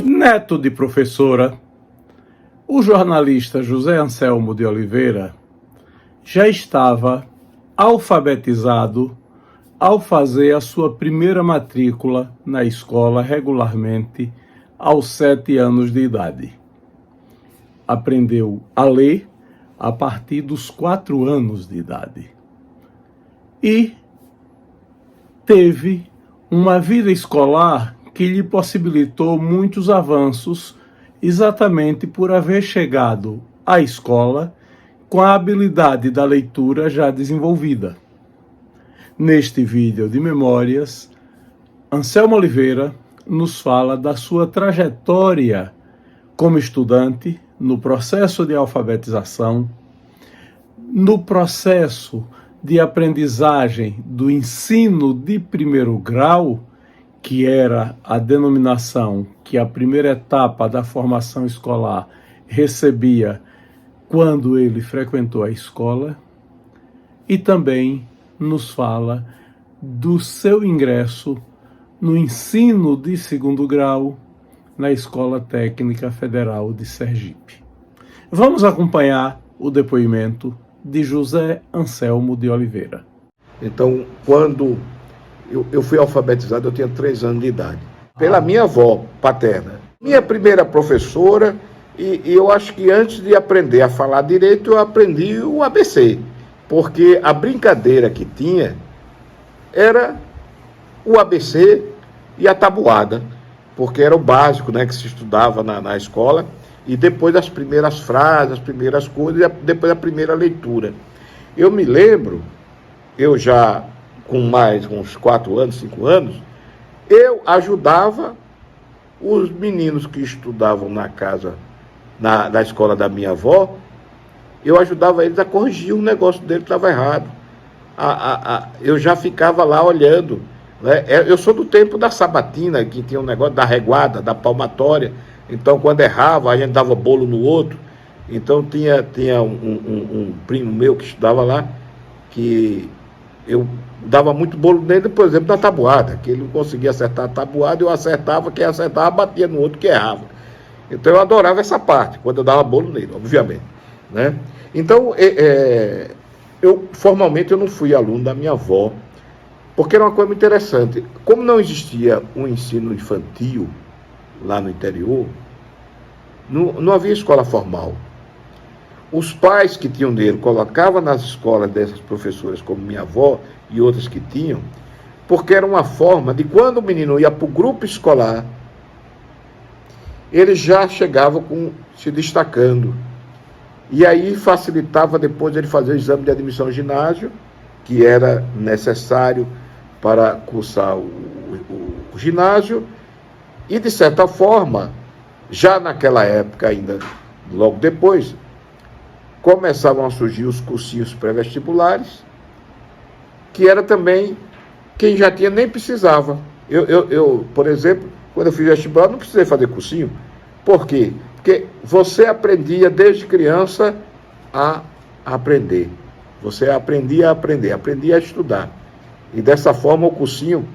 Neto de professora, o jornalista José Anselmo de Oliveira já estava alfabetizado ao fazer a sua primeira matrícula na escola regularmente aos 7 anos de idade. Aprendeu a ler a partir dos 4 anos de idade. E teve uma vida escolar que lhe possibilitou muitos avanços, exatamente por haver chegado à escola com a habilidade da leitura já desenvolvida. Neste vídeo de memórias, Anselmo Oliveira nos fala da sua trajetória como estudante no processo de alfabetização, no processo de aprendizagem do ensino de primeiro grau, que era a denominação que a primeira etapa da formação escolar recebia quando ele frequentou a escola, e também nos fala do seu ingresso no ensino de segundo grau na Escola Técnica Federal de Sergipe. Vamos acompanhar o depoimento de José Anselmo de Oliveira. Então, quando eu fui alfabetizado, eu tinha 3 anos de idade, pela minha avó paterna. Minha primeira professora, e eu acho que antes de aprender a falar direito, eu aprendi o ABC, porque a brincadeira que tinha era o ABC e a tabuada, porque era o básico, né, que se estudava na escola, e depois as primeiras frases, as primeiras coisas, e depois a primeira leitura. Eu me lembro, eu já com mais uns 4 anos, 5 anos, eu ajudava os meninos que estudavam na casa, na escola da minha avó, eu ajudava eles a corrigir um negócio dele que estava errado. Eu já ficava lá olhando, né? Eu sou do tempo da sabatina, que tinha um negócio da reguada, da palmatória. Então, quando errava, a gente dava bolo no outro. Então, tinha um primo meu que estudava lá, que eu dava muito bolo nele, por exemplo, na tabuada, que ele não conseguia acertar a tabuada, eu acertava, quem acertava batia no outro que errava. Então eu adorava essa parte, quando eu dava bolo nele, obviamente, né? Então, formalmente eu não fui aluno da minha avó, porque era uma coisa muito interessante. Como não existia um ensino infantil lá no interior, não havia escola formal. Os pais que tinham dinheiro colocavam nas escolas dessas professoras, como minha avó e outras que tinham, porque era uma forma de, quando o menino ia para o grupo escolar, ele já chegava se destacando. E aí facilitava depois ele fazer o exame de admissão ao ginásio, que era necessário para cursar o ginásio, e de certa forma, já naquela época ainda, logo depois, começavam a surgir os cursinhos pré-vestibulares, que era também quem já tinha nem precisava. Eu, por exemplo, quando eu fiz vestibular, não precisei fazer cursinho. Por quê? Porque você aprendia desde criança a aprender. Você aprendia a aprender, aprendia a estudar. E dessa forma o cursinho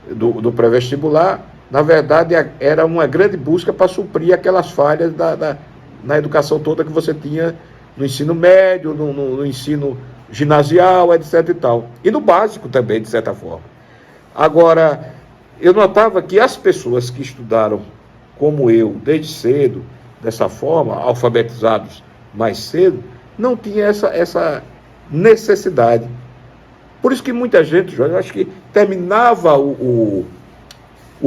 do pré-vestibular, na verdade, era uma grande busca para suprir aquelas falhas na educação toda que você tinha no ensino médio, no ensino ginasial, etc. e tal. E no básico também, de certa forma. Agora, eu notava que as pessoas que estudaram como eu, desde cedo, dessa forma, alfabetizados mais cedo, não tinham essa necessidade. Por isso que muita gente, Jorge, eu acho que terminava o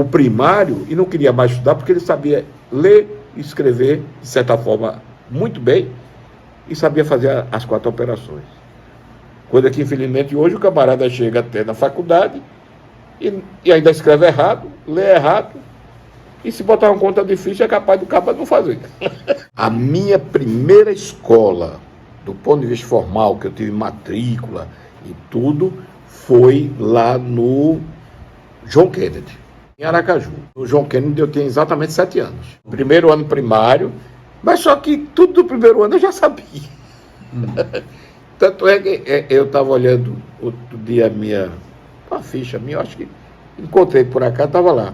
primário e não queria mais estudar, porque ele sabia ler e escrever, de certa forma, muito bem, e sabia fazer as 4 operações. Coisa que, infelizmente, hoje o camarada chega até na faculdade e ainda escreve errado, lê errado, e se botar uma conta difícil é capaz do cabo não fazer. A minha primeira escola, do ponto de vista formal, que eu tive matrícula e tudo, foi lá no João Kennedy, em Aracaju. No João Kennedy eu tinha exatamente 7 anos. Primeiro ano primário, mas só que tudo do primeiro ano eu já sabia. Tanto é que eu estava olhando outro dia uma ficha minha, eu acho que encontrei por acá, estava lá.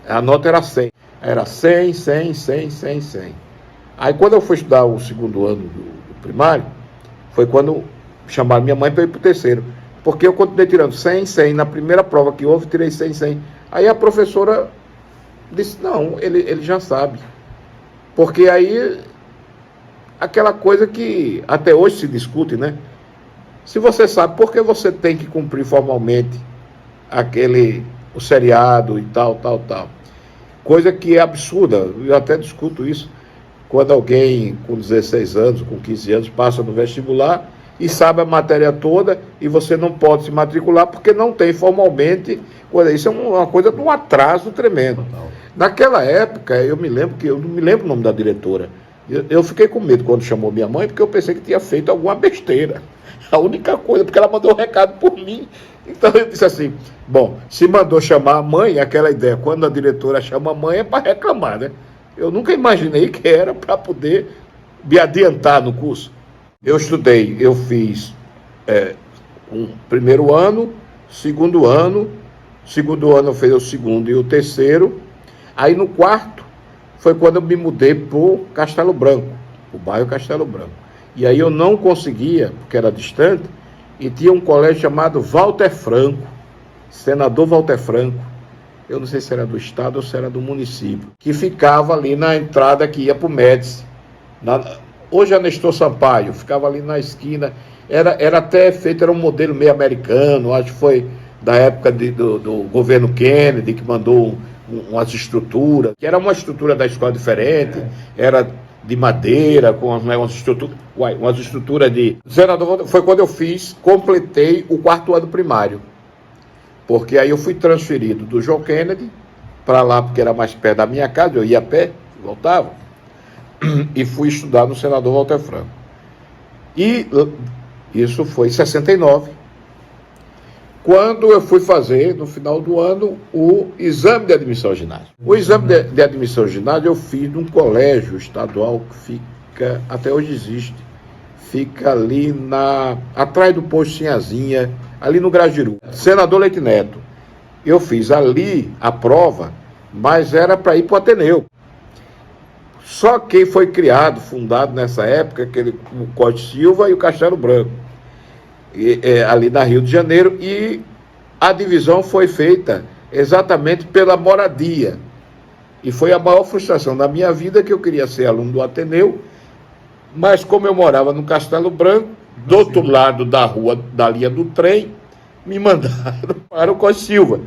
A nota era 100. Era 100, 100, 100, 100, 100. Aí quando eu fui estudar o segundo ano do primário, foi quando chamaram minha mãe para ir para o terceiro. Porque eu continuei tirando 100, 100. Na primeira prova que houve, tirei 100, 100. Aí a professora disse, não, ele já sabe. Porque aí, aquela coisa que até hoje se discute, né? Se você sabe, por que você tem que cumprir formalmente o seriado e tal. Coisa que é absurda, eu até discuto isso, quando alguém com 16 anos, com 15 anos, passa no vestibular e sabe a matéria toda e você não pode se matricular porque não tem formalmente. Isso é uma coisa de um atraso tremendo. Total. Naquela época, eu não me lembro o nome da diretora. Eu fiquei com medo quando chamou minha mãe, porque eu pensei que tinha feito alguma besteira. A única coisa, porque ela mandou um recado por mim. Então eu disse assim, bom, se mandou chamar a mãe, aquela ideia, quando a diretora chama a mãe é para reclamar, né? Eu nunca imaginei que era para poder me adiantar no curso. Eu estudei, eu fiz um primeiro ano eu fiz o segundo e o terceiro. Aí no quarto foi quando eu me mudei para o Castelo Branco, o bairro Castelo Branco. E aí eu não conseguia, porque era distante, e tinha um colégio chamado Walter Franco, senador Walter Franco, eu não sei se era do estado ou se era do município, que ficava ali na entrada que ia para o Médici. Hoje é Nestor Sampaio, ficava ali na esquina, era até feito, era um modelo meio americano, acho que foi da época do governo Kennedy, que mandou umas estruturas, que era uma estrutura da escola diferente, era de madeira, com umas estruturas de... Senador, foi quando eu completei o quarto ano primário, porque aí eu fui transferido do João Kennedy para lá, porque era mais perto da minha casa, eu ia a pé, voltava, e fui estudar no senador Walter Franco. E isso foi em 69, quando eu fui fazer, no final do ano, o exame de admissão ao ginásio. O exame de admissão ao ginásio eu fiz num colégio estadual que fica, até hoje existe, fica ali atrás do posto Sinhazinha, ali no Grajiru, Senador Leite Neto. Eu fiz ali a prova, mas era para ir para o Ateneu. Só que foi fundado nessa época, o Costa Silva e o Castelo Branco, ali na Rio de Janeiro, e a divisão foi feita exatamente pela moradia. E foi a maior frustração da minha vida, que eu queria ser aluno do Ateneu, mas como eu morava no Castelo Branco, do outro lado da rua, da linha do trem, me mandaram para o Costa Silva.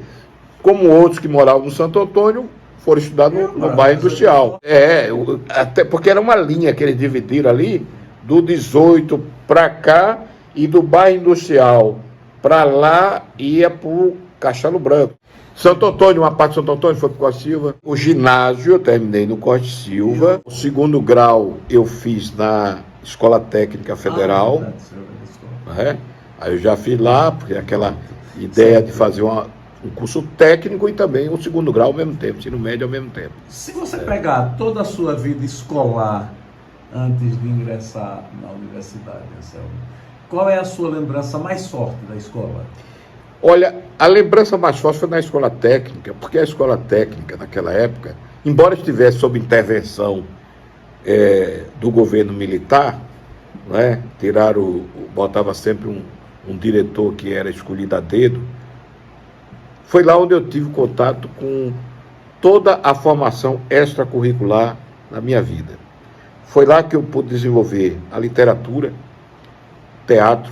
Como outros que moravam no Santo Antônio, foram estudar no bairro industrial. Até porque era uma linha que eles dividiram ali, do 18 para cá, e do bairro industrial para lá ia para o Castelo Branco. Santo Antônio, uma parte de Santo Antônio foi para o Costa Silva. O ginásio eu terminei no Costa Silva. O segundo grau eu fiz na Escola Técnica Federal. Aí eu já fiz lá, porque aquela ideia de fazer um curso técnico e também o segundo grau ao mesmo tempo, ensino médio ao mesmo tempo. Se você pegar toda a sua vida escolar antes de ingressar na universidade, Anselmo, qual é a sua lembrança mais forte da escola? Olha, a lembrança mais forte foi na escola técnica, porque a escola técnica, naquela época, embora estivesse sob intervenção do governo militar, né, botava sempre um diretor que era escolhido a dedo, foi lá onde eu tive contato com toda a formação extracurricular na minha vida. Foi lá que eu pude desenvolver a literatura, teatro,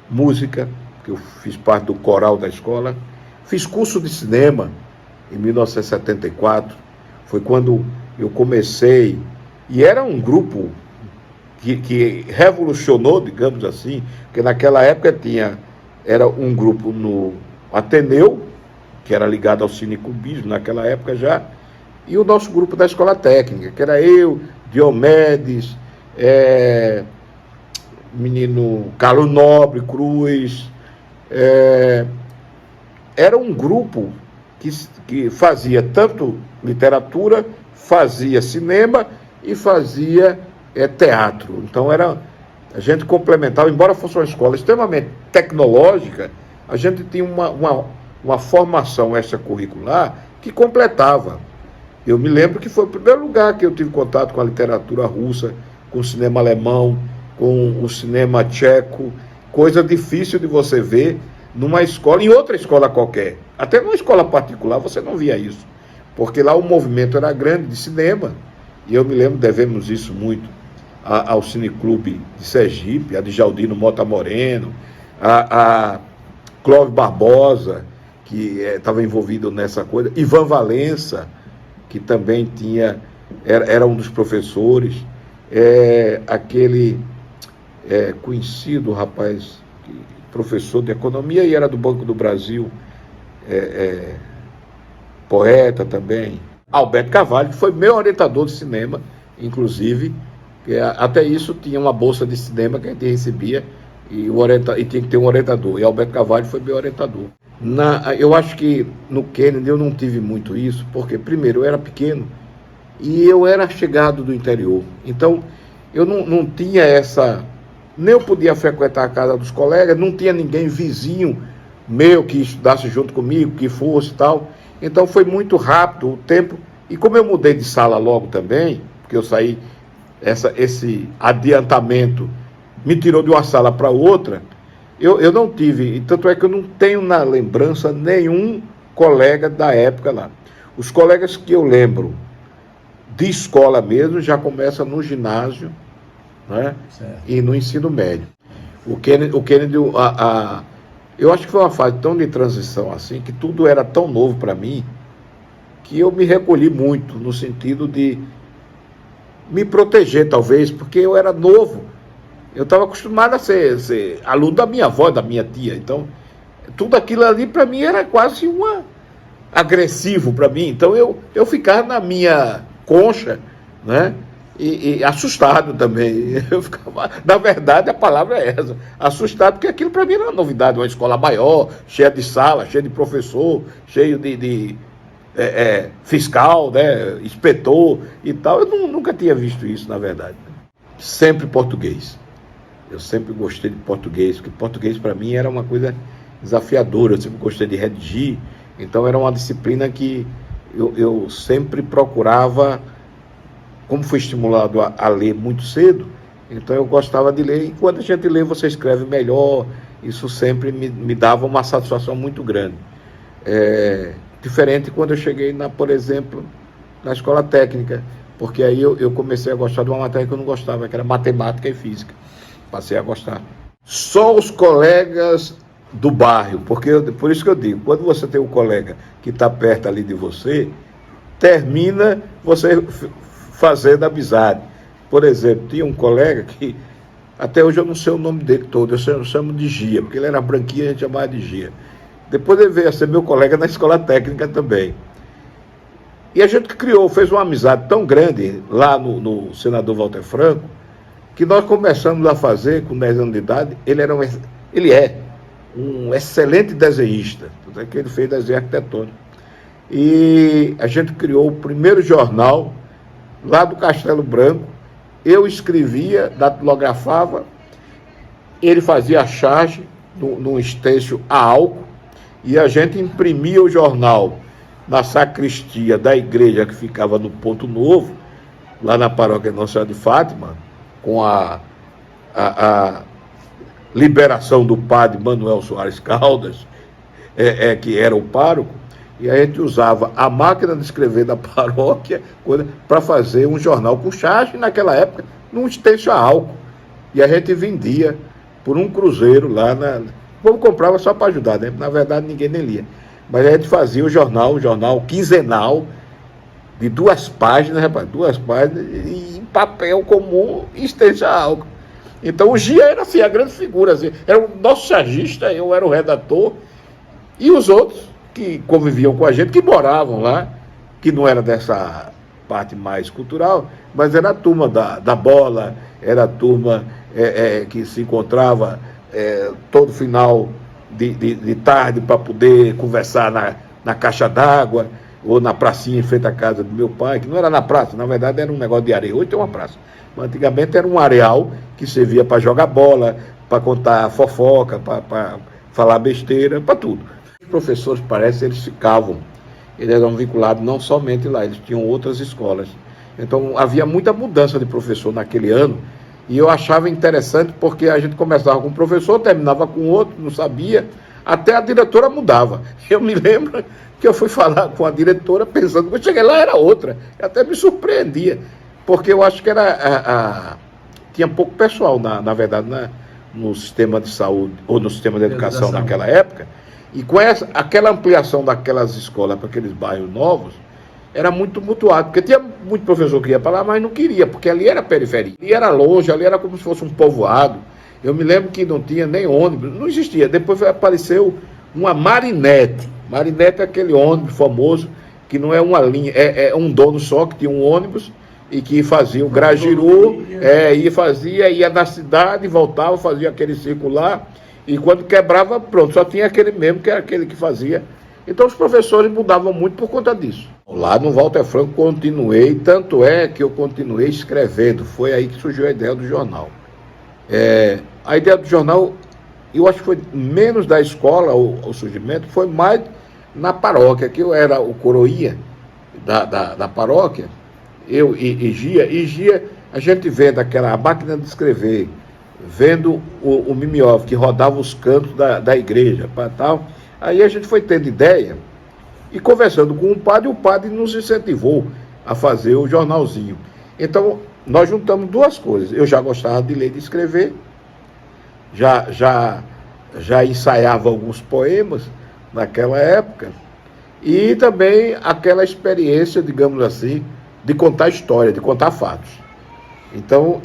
música, que eu fiz parte do coral da escola, fiz curso de cinema em 1974, foi quando eu comecei, e era um grupo que revolucionou, digamos assim, porque naquela época era um grupo no Ateneu, que era ligado ao cinecubismo naquela época já, e o nosso grupo da escola técnica, que era eu, Diomedes, menino Carlos Nobre, Cruz, era um grupo que fazia tanto literatura, fazia cinema e fazia teatro. Então a gente complementava, embora fosse uma escola extremamente tecnológica, a gente tinha uma formação extracurricular que completava. Eu me lembro que foi o primeiro lugar que eu tive contato com a literatura russa, com o cinema alemão, com o cinema tcheco, coisa difícil de você ver numa escola, em outra escola qualquer. Até numa escola particular você não via isso, porque lá o movimento era grande de cinema, e eu me lembro, devemos isso muito ao Cineclube de Sergipe, a de Jaldino Mota Moreno, a Clóvis Barbosa, que estava envolvido nessa coisa, Ivan Valença, que também era um dos professores, aquele conhecido rapaz, professor de economia e era do Banco do Brasil, poeta também, Alberto Carvalho, que foi meu orientador de cinema, inclusive, até isso tinha uma bolsa de cinema que a gente recebia e tinha que ter um orientador, e Alberto Carvalho foi meu orientador. Eu acho que no Kennedy eu não tive muito isso, porque primeiro eu era pequeno e eu era chegado do interior, então eu não tinha nem eu podia frequentar a casa dos colegas, não tinha ninguém vizinho meu que estudasse junto comigo, que fosse e tal, então foi muito rápido o tempo, e como eu mudei de sala logo também, porque eu saí, esse adiantamento me tirou de uma sala para outra, eu não tive, e tanto é que eu não tenho na lembrança nenhum colega da época lá. Os colegas que eu lembro de escola mesmo já começam no ginásio, né? E no ensino médio. O Kennedy eu acho que foi uma fase tão de transição assim, que tudo era tão novo para mim, que eu me recolhi muito, no sentido de me proteger, talvez, porque eu era novo. Eu estava acostumado a ser aluno da minha avó, da minha tia. Então, tudo aquilo ali para mim era quase agressivo para mim. Então, eu ficava na minha concha, né? E assustado também. Eu ficava, na verdade, a palavra é essa. Assustado, porque aquilo para mim era uma novidade. Uma escola maior, cheia de sala, cheia de professor, cheio de fiscal, né? Inspetor e tal. Eu nunca tinha visto isso, na verdade. Sempre português. Eu sempre gostei de português, porque português para mim era uma coisa desafiadora, eu sempre gostei de redigir, então era uma disciplina que eu sempre procurava, como fui estimulado a ler muito cedo, então eu gostava de ler, e quando a gente lê você escreve melhor, isso sempre me dava uma satisfação muito grande. Diferente quando eu cheguei, por exemplo, na escola técnica, porque aí eu comecei a gostar de uma matéria que eu não gostava, que era matemática e física. Passei a gostar. Só os colegas do bairro, por isso que eu digo, quando você tem um colega que está perto ali de você, termina você fazendo amizade. Por exemplo, tinha um colega que, até hoje eu não sei o nome dele todo, eu chamo de Gia, porque ele era branquinho e a gente chamava de Gia. Depois ele veio a ser meu colega na escola técnica também. E a gente fez uma amizade tão grande lá no senador Walter Franco, que nós começamos a fazer com 10 anos de idade. Ele é um excelente desenhista, tanto que ele fez desenho arquitetônico. E a gente criou o primeiro jornal lá do Castelo Branco. Eu escrevia, datilografava, ele fazia a charge num estêncil a álcool, e a gente imprimia o jornal na sacristia da igreja que ficava no Ponto Novo, lá na paróquia Nossa Senhora de Fátima, com a liberação do padre Manuel Soares Caldas, que era o pároco, e a gente usava a máquina de escrever da paróquia para fazer um jornal com charge, naquela época, num estêncil a álcool. E a gente vendia por um cruzeiro lá O povo comprava só para ajudar, né? Na verdade, ninguém nem lia. Mas a gente fazia o jornal quinzenal, de 2 páginas, rapaz, 2 páginas, e em papel comum, estêncil a álcool. Então o Gia era assim, a grande figura, assim, era o nosso chargista, eu era o redator, e os outros que conviviam com a gente, que moravam lá, que não era dessa parte mais cultural, mas era a turma da bola, era a turma que se encontrava todo final de tarde para poder conversar na caixa d'água, ou na pracinha em frente à casa do meu pai, que não era na praça, na verdade era um negócio de areia. Hoje tem uma praça, mas antigamente era um areal que servia para jogar bola, para contar fofoca, para falar besteira, para tudo. Os professores, parece, eles ficavam eles eram vinculados não somente lá, eles tinham outras escolas. Então havia muita mudança de professor naquele ano, e eu achava interessante porque a gente começava com um professor, terminava com outro, não sabia, até a diretora mudava. Eu me lembro que eu fui falar com a diretora pensando, quando cheguei lá era outra, eu até me surpreendia, porque eu acho que tinha pouco pessoal, na verdade, no sistema de saúde, ou no sistema de educação naquela época, e com aquela ampliação daquelas escolas para aqueles bairros novos, era muito tumultuado, porque tinha muito professor que ia para lá, mas não queria, porque ali era periferia, ali era longe, ali era como se fosse um povoado. Eu me lembro que não tinha nem ônibus, não existia. Depois apareceu uma Marinette. Marinette é aquele ônibus famoso, que não é uma linha, é um dono só, que tinha um ônibus, e que fazia o Grajiru, ia na cidade, voltava, fazia aquele circular, e quando quebrava, pronto, só tinha aquele mesmo, que era aquele que fazia. Então os professores mudavam muito por conta disso. Lá no Walter Franco continuei, tanto é que eu continuei escrevendo, foi aí que surgiu a ideia do jornal. A ideia do jornal, eu acho que foi menos da escola, o surgimento, foi mais na paróquia, que eu era o coroinha da paróquia, eu e Gia, a gente vendo a máquina de escrever, vendo o mimeógrafo que rodava os cantos da igreja, tal. Aí a gente foi tendo ideia, e conversando com o padre nos incentivou a fazer o jornalzinho. Então, nós juntamos duas coisas. Eu já gostava de ler e de escrever, já ensaiava alguns poemas naquela época, e também aquela experiência, digamos assim, de contar história, de contar fatos. Então,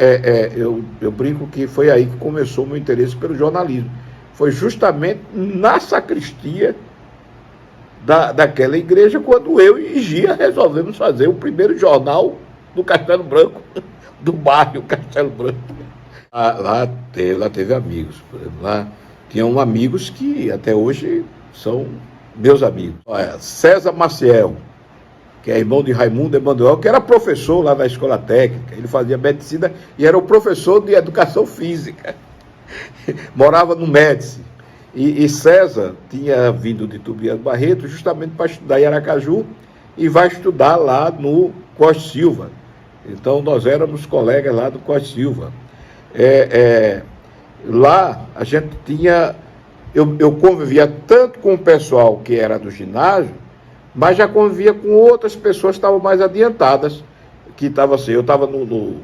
eu brinco que foi aí que começou o meu interesse pelo jornalismo. Foi justamente na sacristia daquela igreja, quando eu e Gia resolvemos fazer o primeiro jornal do Castelo Branco, do bairro Castelo Branco. Lá teve amigos, por exemplo, lá tinham amigos que até hoje são meus amigos. Olha, César Maciel, que é irmão de Raimundo Emanuel, que era professor lá na escola técnica, ele fazia medicina e era o professor de educação física, morava no Médici. E César tinha vindo de Tobias Barreto justamente para estudar em Aracaju e vai estudar lá no Costa Silva. Então nós éramos colegas lá do Costa Silva. Lá a gente tinha, eu convivia tanto com o pessoal que era do ginásio, mas já convivia com outras pessoas que estavam mais adiantadas, que estavam assim, eu estava no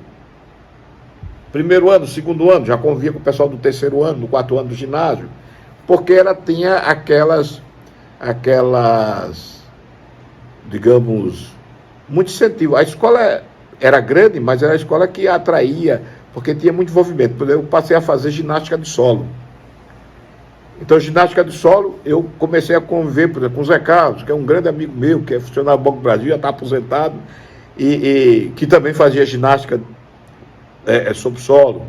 primeiro ano, segundo ano, já convivia com o pessoal do terceiro ano, do quarto ano do ginásio, porque ela tinha aquelas, digamos, muito incentivo. A escola era grande, mas era a escola que atraía, porque tinha muito envolvimento. Por exemplo, eu passei a fazer ginástica de solo. Então, ginástica de solo, eu comecei a conviver, por exemplo, com o Zé Carlos, que é um grande amigo meu, que é funcionário do Banco do Brasil, já está aposentado, e que também fazia ginástica sobre solo.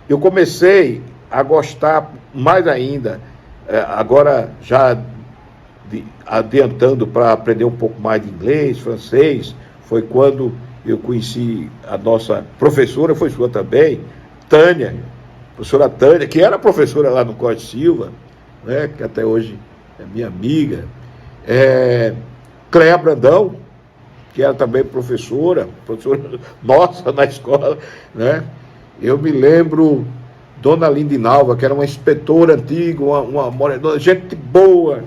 Eu comecei a gostar mais ainda, agora já adiantando para aprender um pouco mais de inglês, francês, foi quando eu conheci a nossa professora, foi sua também, Tânia, professora Tânia, que era professora lá no Costa Silva, né, que até hoje é minha amiga, Cléia Brandão, que era também professora nossa na escola, né? Eu me lembro Dona Lindinalva, que era uma inspetora antiga, uma moradora, gente boa,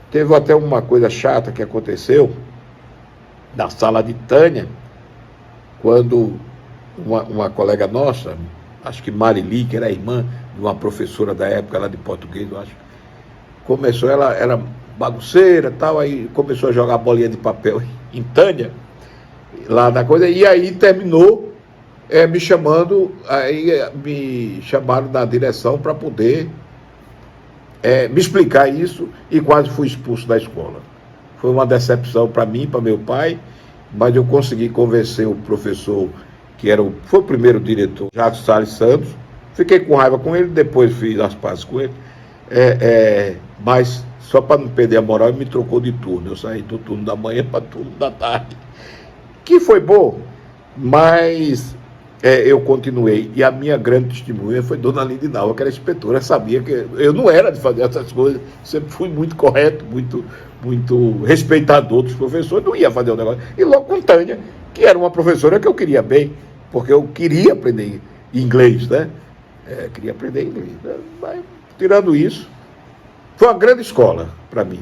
teve até uma coisa chata que aconteceu na sala de Tânia, quando uma colega nossa, acho que Marili, que era irmã de uma professora da época lá de português, eu acho, começou, ela era bagunceira e tal, aí começou a jogar bolinha de papel em Tânia, lá na coisa, e aí terminou me chamando, aí me chamaram da direção para poder me explicar isso, e quase fui expulso da escola. Foi uma decepção para mim, para meu pai, mas eu consegui convencer o professor, que foi o primeiro diretor, Jacques Salles Santos. Fiquei com raiva com ele, depois fiz as pazes com ele, mas só para não perder a moral, ele me trocou de turno. Eu saí do turno da manhã para o turno da tarde, que foi bom, mas eu continuei. E a minha grande testemunha foi Dona Lindinalva, que era inspetora, sabia que eu não era de fazer essas coisas, sempre fui muito correto, muito respeitador dos professores, não ia fazer o negócio. E logo com Tânia, que era uma professora que eu queria bem, porque eu queria aprender inglês, né? Queria aprender inglês. Né? Mas, tirando isso, foi uma grande escola para mim.